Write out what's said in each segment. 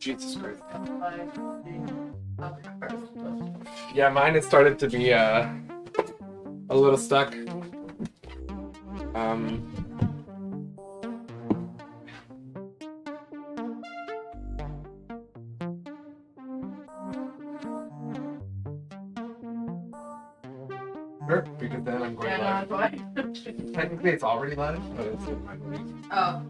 Jesus Christ. Yeah, mine has started to be a little stuck. Sure, because then I'm going live. Technically, it's already live, but it's in my movie. Oh.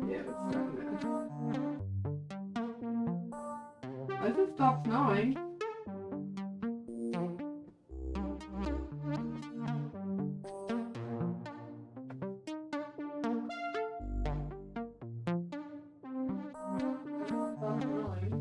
Yeah, it's starting now. Why does it stop snowing? Stop snowing.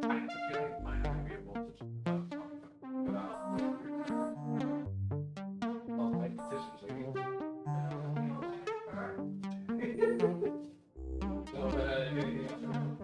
I feel like mine might be able to well, my petition's leaving. No, but anything else?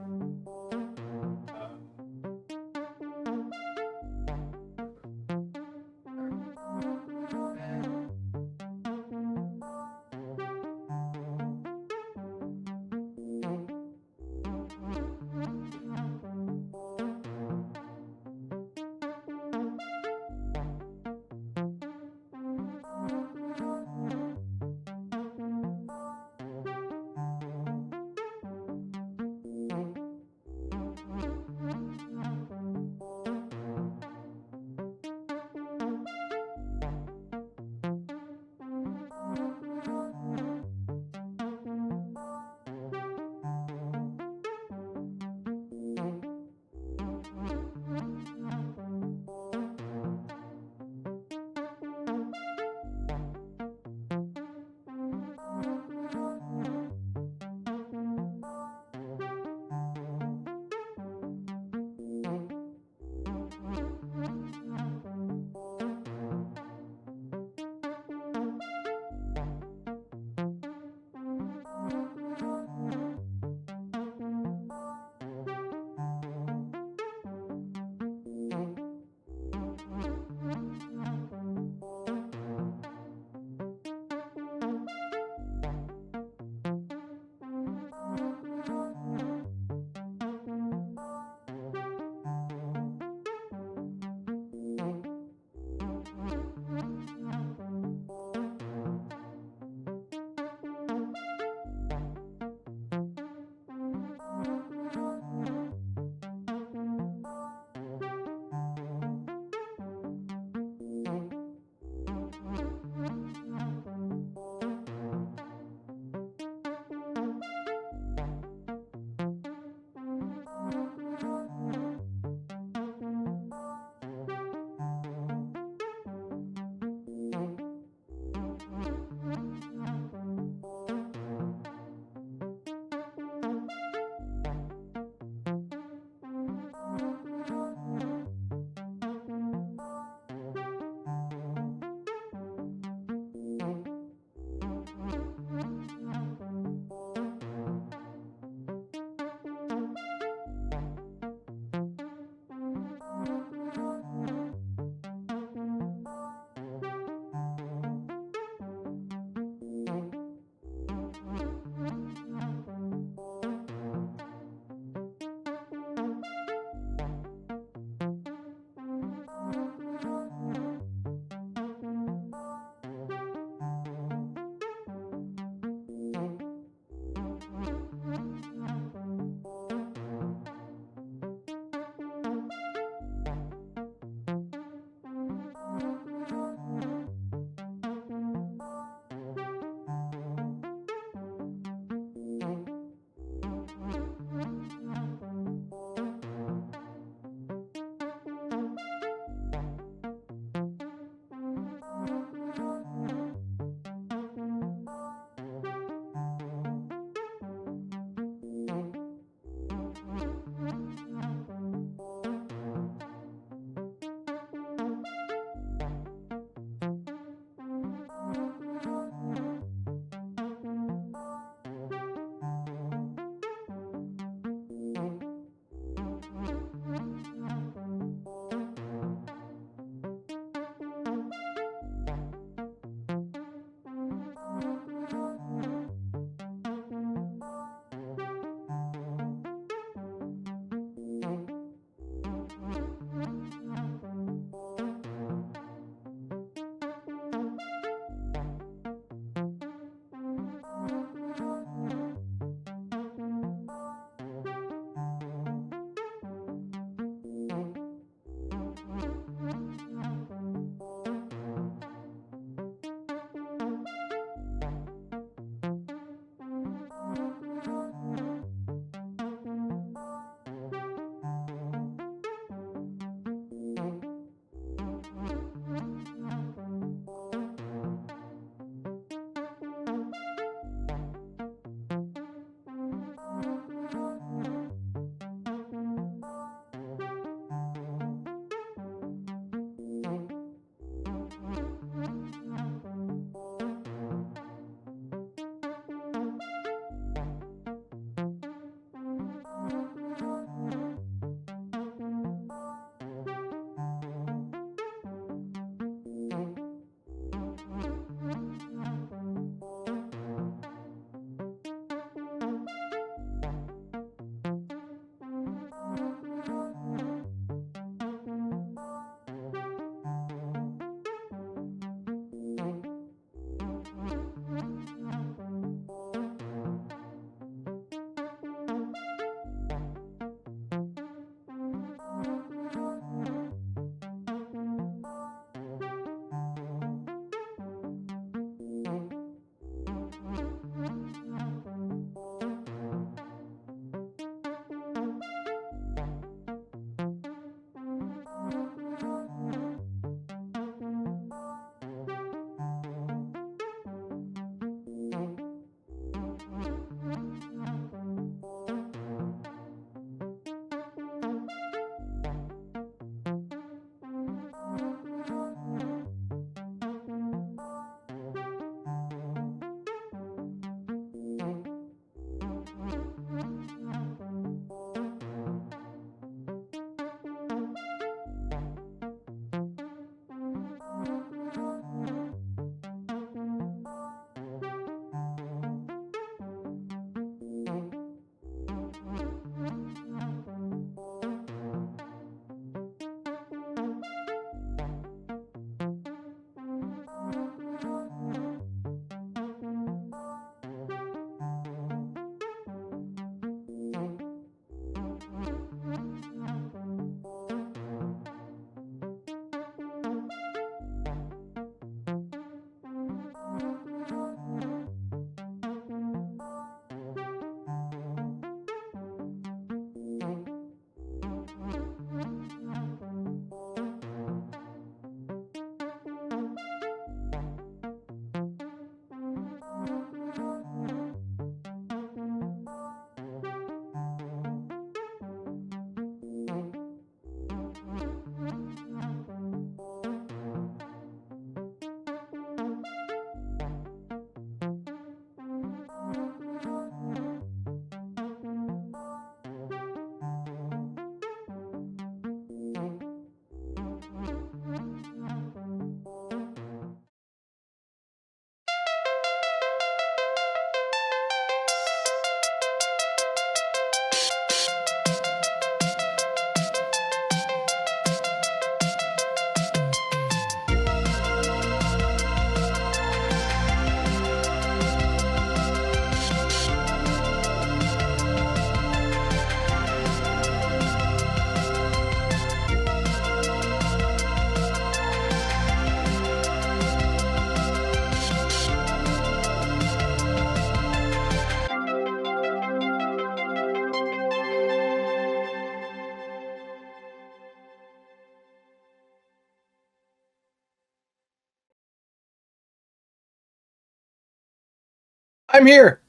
I'm here.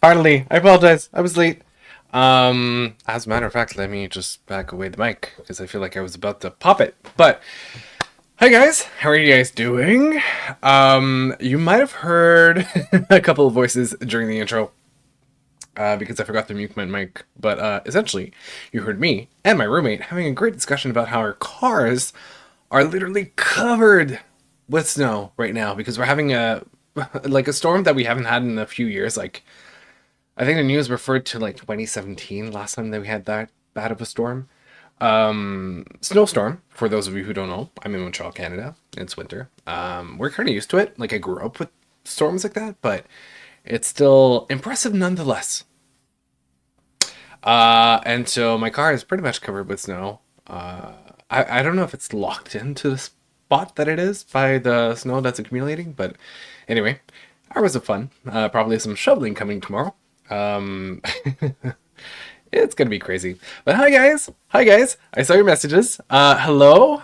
Finally, I apologize. I was late. As a matter of fact, let me just back away the mic because I feel like I was about to pop it. But hi guys, how are you guys doing? You might have heard a couple of voices during the intro. Because I forgot to mute my mic, but essentially, you heard me and my roommate having a great discussion about how our cars are literally covered with snow right now because we're having a like a storm that we haven't had in a few years. Like I think the news referred to like 2017 last time that we had that bad of a storm. Snowstorm. For those of you who don't know, I'm in Montreal, Canada. It's winter. We're kind of used to it. Like I grew up with storms like that, but it's still impressive nonetheless. And so my car is pretty much covered with snow. I don't know if it's locked into the spot that it is by the snow that's accumulating, but anyway, hours of fun. Probably some shoveling coming tomorrow. Um, it's gonna be crazy. But hi guys. I saw your messages. Hello,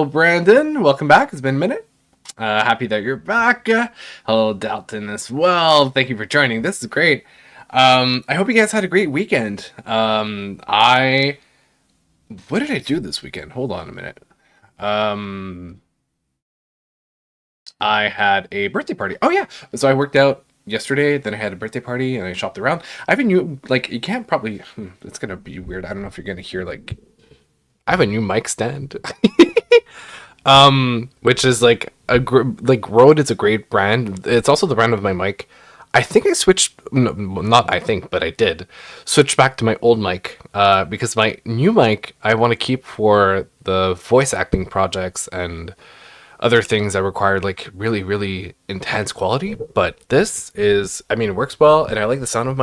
Brandon. Welcome back. It's been a minute. Happy that you're back. Hello, Dalton as well. Thank you for joining. This is great. I hope you guys had a great weekend. What did I do this weekend? Hold on a minute. Um, I had a birthday party. Oh yeah, so I worked out yesterday. Then I had a birthday party and I shopped around. I have a new like you can't probably. It's gonna be weird. I don't know if you're gonna hear like. I have a new mic stand. Which is like like Rode is a great brand. It's also the brand of my mic. I think I switched, no, not I think, but I did switch back to my old mic because my new mic I want to keep for the voice acting projects and other things that require like really, really intense quality. But this is, I mean, it works well, and I like the sound of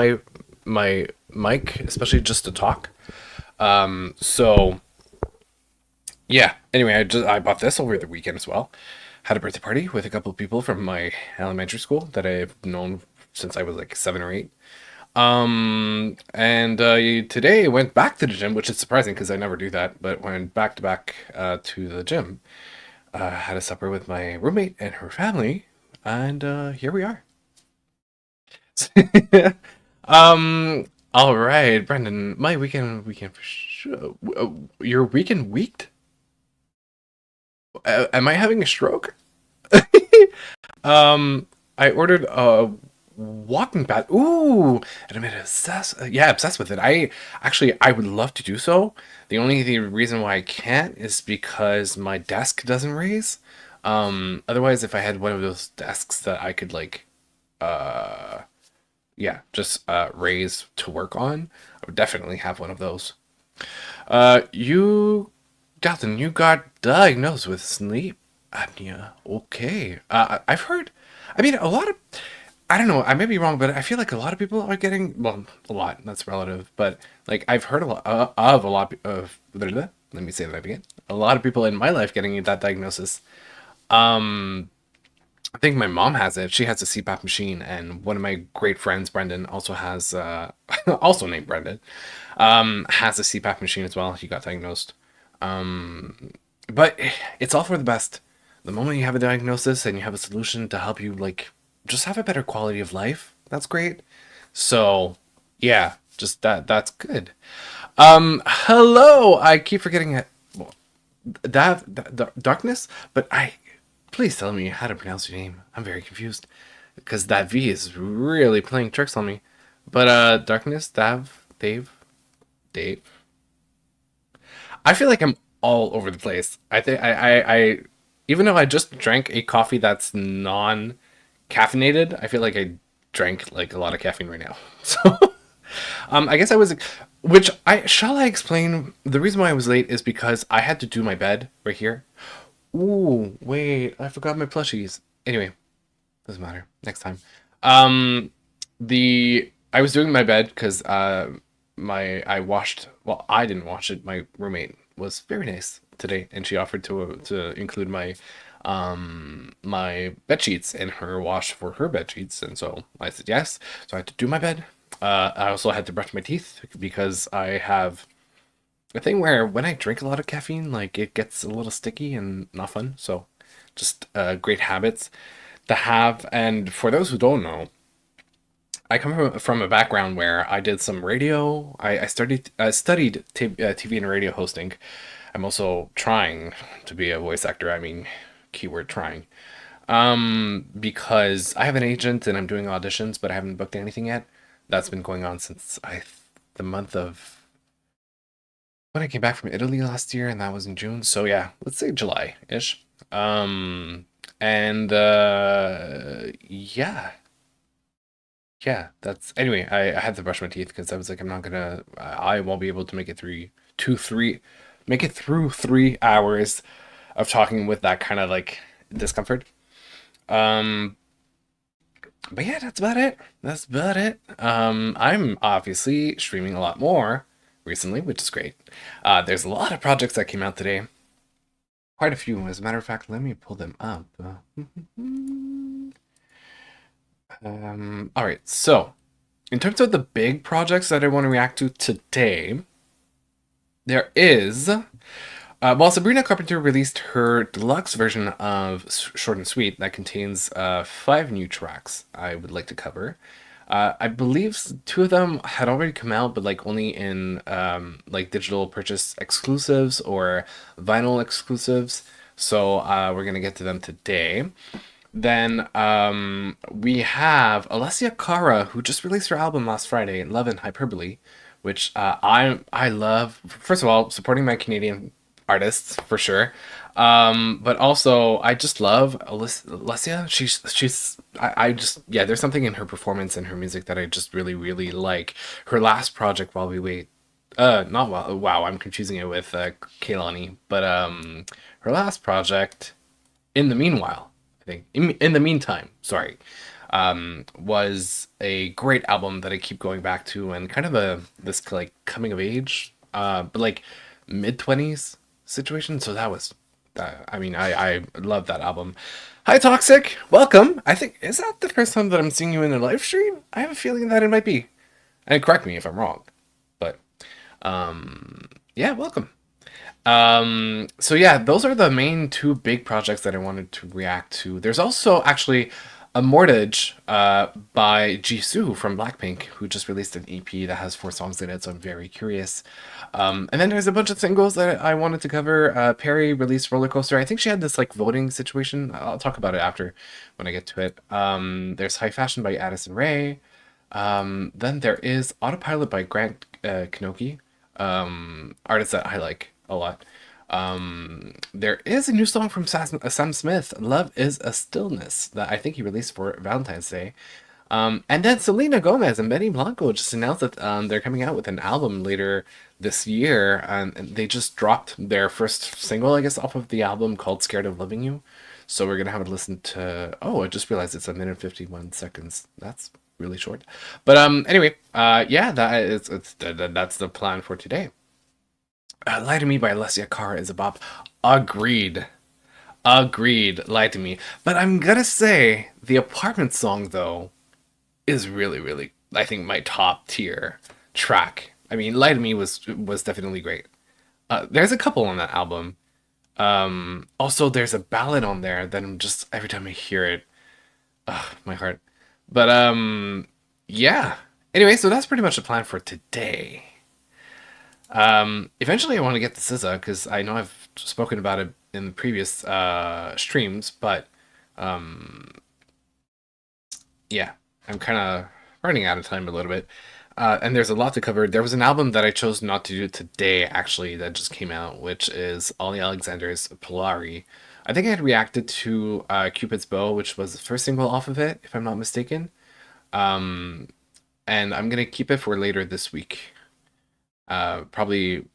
my mic, especially just to talk. So yeah. Anyway, I bought this over the weekend as well. Had a birthday party with a couple of people from my elementary school that I've known since I was like 7 or 8. And today I went back to the gym, which is surprising because I never do that, but went back to back to the gym. Had a supper with my roommate and her family, and here we are. All right, Brendan. My weekend for sure. Your weekend weeked? Am I having a stroke? I ordered a walking pad. Ooh, and I'm obsessed with it. I would love to do so. The reason why I can't is because my desk doesn't raise. Otherwise, if I had one of those desks that I could like, uh, yeah, just raise to work on, I would definitely have one of those. You, Dalton, you got diagnosed with sleep apnea. Okay. I've heard. I mean, a lot of. I don't know. I may be wrong, but I feel like a lot of people are getting. Well, a lot. That's relative, but like I've heard a lot of a lot of. Let me say that again. A lot of people in my life getting that diagnosis. Um, I think my mom has it. She has a CPAP machine, and one of my great friends, Brendan, also has. Also named Brendan, has a CPAP machine as well. He got diagnosed. Um, but it's all for the best. The moment you have a diagnosis and you have a solution to help you, like, just have a better quality of life, that's great. So, yeah, just that's good. Hello. I keep forgetting it. Well, darkness, but please tell me how to pronounce your name. I'm very confused because that V is really playing tricks on me. But darkness, Dave. I feel like I'm all over the place. I think even though I just drank a coffee that's non-caffeinated, I feel like I drank like a lot of caffeine right now. So, I guess I was, which I shall I explain the reason why I was late is because I had to do my bed right here. Ooh, wait, I forgot my plushies. Anyway, doesn't matter. Next time. Um, the I was doing my bed because I washed. Well, I didn't wash it. My roommate was very nice today, and she offered to include my bed sheets in her wash for her bed sheets, and so I said yes. So I had to do my bed. I also had to brush my teeth because I have a thing where when I drink a lot of caffeine, like it gets a little sticky and not fun. So just great habits to have. And for those who don't know, I come from a background where I did some radio. I studied TV and radio hosting. I'm also trying to be a voice actor. I mean, keyword trying. Because I have an agent and I'm doing auditions, but I haven't booked anything yet. That's been going on since the month of when I came back from Italy last year, and that was in June. So yeah, let's say July-ish. And yeah, yeah. That's anyway. I had to brush my teeth because I was like, I'm not gonna. I won't be able to make it make it through 3 hours of talking with that kind of like discomfort. Um, but yeah, that's about it. That's about it. I'm obviously streaming a lot more recently, which is great. There's a lot of projects that came out today. Quite a few, as a matter of fact. Let me pull them up. All right. So, in terms of the big projects that I want to react to today, there is well, Sabrina Carpenter released her deluxe version of Short and Sweet that contains 5 new tracks I would like to cover. I believe two of them had already come out, but like only in like digital purchase exclusives or vinyl exclusives. So we're gonna get to them today. Then we have Alessia Cara, who just released her album last Friday, Love and Hyperbole, which I love. First of all, supporting my Canadian artists for sure, but also I just love Alessia. I just yeah. There's something in her performance and her music that I just really like. Her last project, While We Wait, not wow. I'm confusing it with Kaylani, but her last project, In the Meanwhile, I think. In the Meantime, sorry, was a great album that I keep going back to, and kind of a this like coming of age, but like mid 20s situation. So that was, I mean, I love that album. Hi, Toxic. Welcome. I think, is that the first time that I'm seeing you in a live stream? I have a feeling that it might be. And correct me if I'm wrong. But, yeah, welcome. So yeah, those are the main two big projects that I wanted to react to. There's also actually a Mortgage by Jisoo from Blackpink, who just released an EP that has 4 songs in it, so I'm very curious. And then there's a bunch of singles that I wanted to cover. Perrie released Roller Coaster. I think she had this like voting situation. I'll talk about it after when I get to it. There's High Fashion by Addison Rae. Then there is Autopilot by Grant Kanoki, artist that I like a lot. There is a new song from Sam Smith, Love is a Stillness, that I think he released for Valentine's Day. And then Selena Gomez and Benny Blanco just announced that they're coming out with an album later this year. And they just dropped their first single, I guess, off of the album called Scared of Loving You. So we're going to have to listen to... Oh, I just realized it's 1 minute 51 seconds. That's really short. But anyway, yeah, that's the plan for today. Lie to Me by Alessia Cara is a bop. Agreed. Agreed. Lie to Me. But I'm gonna say the Apartment song, though, is really, I think, my top tier track. I mean, Lie to Me was definitely great. There's a couple on that album. Also, there's a ballad on there that I'm just, every time I hear it, my heart. But, yeah. Anyway, so that's pretty much the plan for today. Eventually I want to get to SZA because I know I've spoken about it in previous streams, but yeah, I'm kind of running out of time a little bit. And there's a lot to cover. There was an album that I chose not to do today, actually, that just came out, which is Ollie Alexander's Polari. I think I had reacted to Cupid's Bow, which was the first single off of it, if I'm not mistaken. And I'm going to keep it for later this week. Probably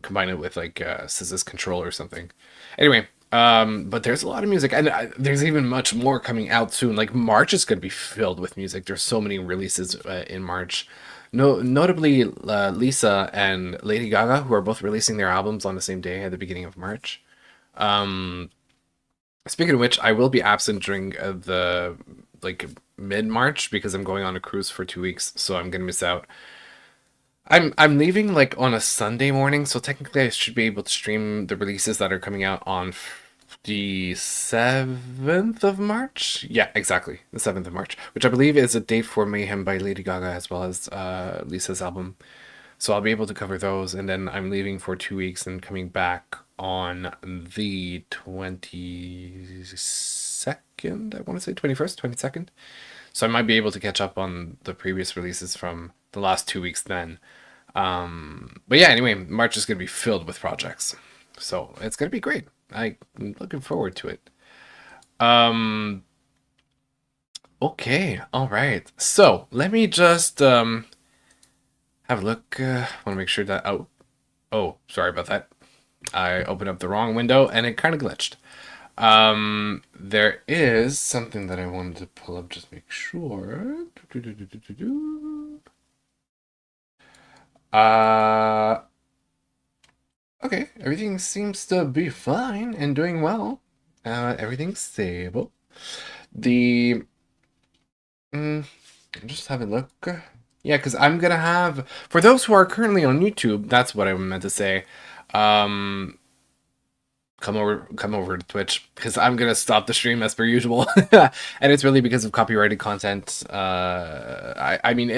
combine it with like SZA's Control or something. Anyway, but there's a lot of music, and there's even much more coming out soon. Like March is going to be filled with music. There's so many releases in March. No, notably Lisa and Lady Gaga, who are both releasing their albums on the same day at the beginning of March. Speaking of which, I will be absent during the like mid-March because I'm going on a cruise for 2 weeks, so I'm gonna miss out. I'm leaving like on a Sunday morning, so technically I should be able to stream the releases that are coming out on the 7th of March. Yeah, exactly. The 7th of March, which I believe is a date for Mayhem by Lady Gaga as well as Lisa's album. So I'll be able to cover those, and then I'm leaving for 2 weeks and coming back on the 22nd. I want to say 21st, 22nd. So I might be able to catch up on the previous releases from the last 2 weeks then. But yeah, anyway, March is going to be filled with projects. So it's going to be great. I'm looking forward to it. Um, okay, all right. So let me just have a look. Want to make sure that. Oh, sorry about that. I opened up the wrong window and it kind of glitched. There is something that I wanted to pull up, just make sure. Uh, okay, everything seems to be fine and doing well. Everything's stable. The just have a look. Yeah, because I'm gonna have for those who are currently on YouTube. That's what I meant to say. Um, come over to Twitch because I'm gonna stop the stream as per usual, and it's really because of copyrighted content. I mean,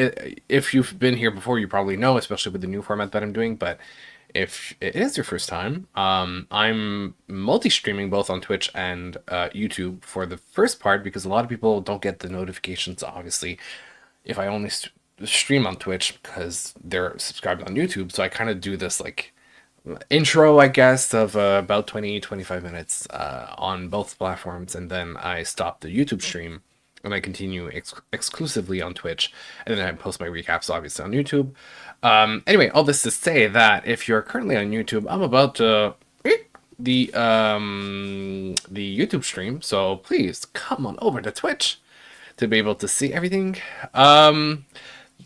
if you've been here before, you probably know, especially with the new format that I'm doing. But if it is your first time, I'm multi-streaming both on Twitch and YouTube for the first part because a lot of people don't get the notifications. Obviously, if I only stream on Twitch because they're subscribed on YouTube, so I kind of do this like intro, I guess, of about 20-25 minutes on both platforms, and then I stop the YouTube stream and I continue exclusively on Twitch, and then I post my recaps obviously on YouTube. Anyway, all this to say that if you're currently on YouTube, I'm about to the YouTube stream, so please come on over to Twitch to be able to see everything.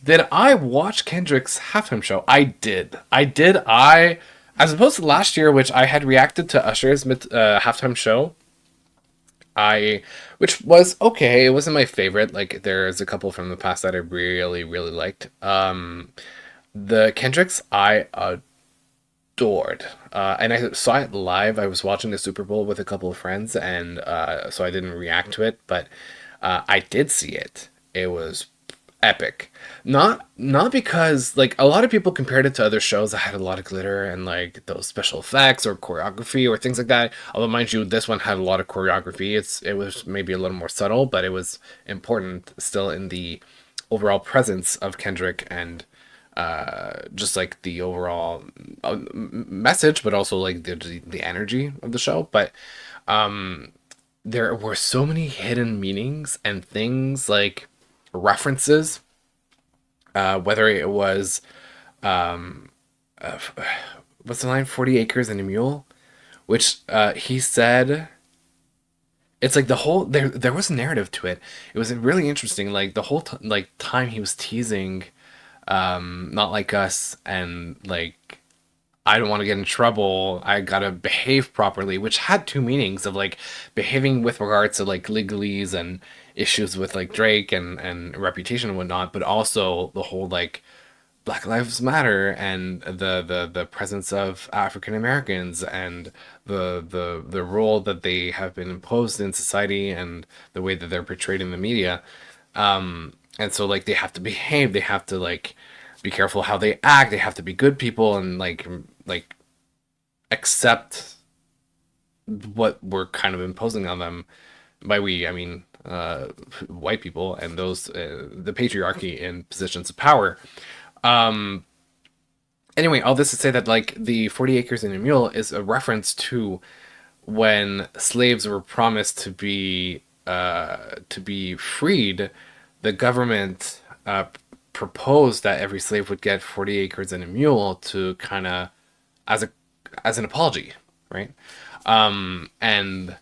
Did I watch Kendrick's halftime show? I did. As opposed to last year, which I had reacted to Usher's halftime show, which was okay. It wasn't my favorite. Like, there's a couple from the past that I really, really liked. The Kendricks, I adored. And I saw it live. I was watching the Super Bowl with a couple of friends, and so I didn't react to it, but I did see it. It was epic. Not because like a lot of people compared it to other shows that had a lot of glitter and like those special effects or choreography or things like that. Although mind you, this one had a lot of choreography. It was maybe a little more subtle, but it was important still in the overall presence of Kendrick and just like the overall message, but also like the energy of the show. But there were so many hidden meanings and things like references, whether it was uh, what's the line, 40 acres and a mule, which he said, it's like the whole there was a narrative to it. It was really interesting, like the whole like time he was teasing not like us, and like I don't want to get in trouble. I gotta behave properly, which had two meanings of like behaving with regards to like legalese and issues with like Drake and reputation and whatnot, but also the whole like Black Lives Matter and the presence of African Americans and the role that they have been imposed in society and the way that they're portrayed in the media. And so like they have to behave, they have to like be careful how they act, they have to be good people and like accept what we're kind of imposing on them. By we, I mean white people and those the patriarchy in positions of power. Um, anyway, all this to say that like the 40 acres and a mule is a reference to when slaves were promised to be freed. The government proposed that every slave would get 40 acres and a mule to kind of as a as an apology, right? And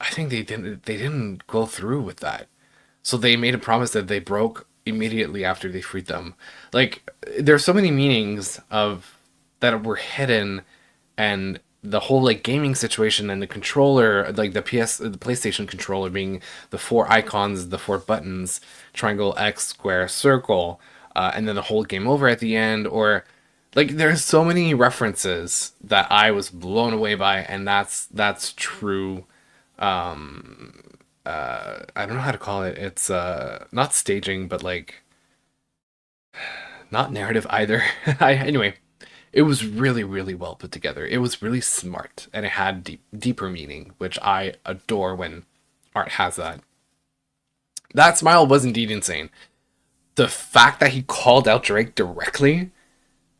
I think they didn't go through with that. So they made a promise that they broke immediately after they freed them. Like there's so many meanings of that were hidden, and the whole like gaming situation and the controller, like the PlayStation controller being the four icons, the four buttons, triangle, X, square, circle, and then the whole game over at the end, or Like there's so many references that I was blown away by, and that's true. I don't know how to call it. It's not staging, but like not narrative either. Anyway, it was really really well put together. It was really smart, and it had deeper meaning, which I adore when art has that. That smile was indeed insane. The fact that he called out Drake directly,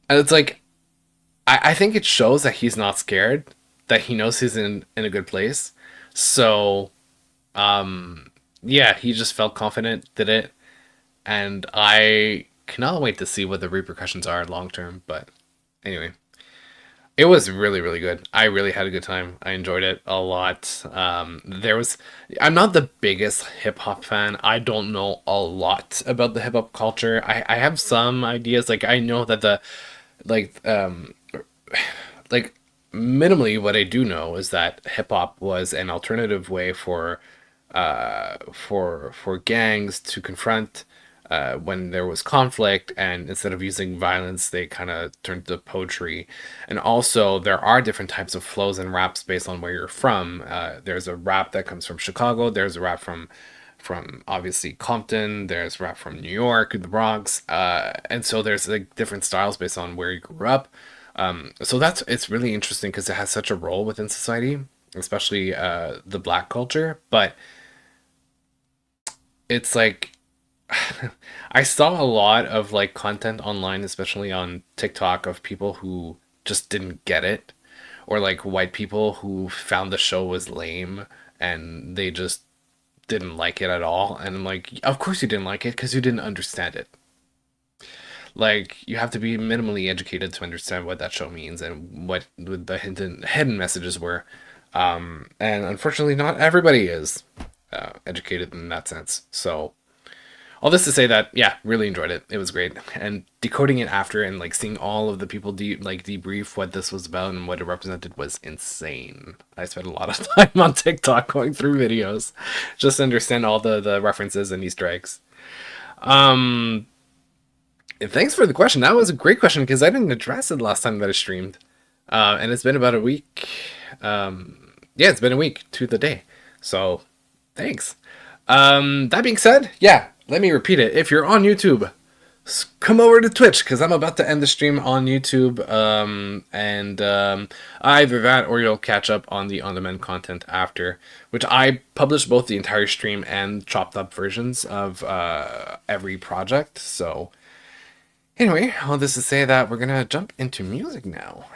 and it's like I think it shows that he's not scared, that he knows he's in a good place. So yeah, he just felt confident, did it, and I cannot wait to see what the repercussions are long term. But anyway, it was really really good. I really had a good time. I enjoyed it a lot. There was, I'm not the biggest hip hop fan. I don't know a lot about the hip hop culture. I have some ideas. Like I know that the like like minimally what I do know is that hip hop was an alternative way for gangs to confront when there was conflict, and instead of using violence, they kind of turned to poetry. And also, there are different types of flows and raps based on where you're from. There's a rap that comes from Chicago. There's a rap from obviously Compton. There's rap from New York, the Bronx, and so there's like different styles based on where you grew up. So that's it's really interesting because it has such a role within society, especially the black culture. But it's like I saw a lot of like content online, especially on TikTok, of people who just didn't get it, or like white people who found the show was lame and they just didn't like it at all. And I'm like, of course you didn't like it because you didn't understand it. Like you have to be minimally educated to understand what that show means and what the hidden messages were. And unfortunately, not everybody is educated in that sense. So all this to say that yeah, really enjoyed it. It was great, and decoding it after and like seeing all of the people debrief what this was about and what it represented was insane. I spent a lot of time on TikTok going through videos just to understand all the references and Easter eggs. Um, and thanks for the question. That was a great question because I didn't address it last time that I streamed, and it's been about a week. Yeah, it's been a week to the day. So thanks. That being said, yeah, let me repeat it. If you're on YouTube, come over to Twitch because I'm about to end the stream on YouTube. And either that or you'll catch up on the on-demand content after, which I publish both the entire stream and chopped up versions of every project. So anyway, all this to say that we're gonna jump into music now.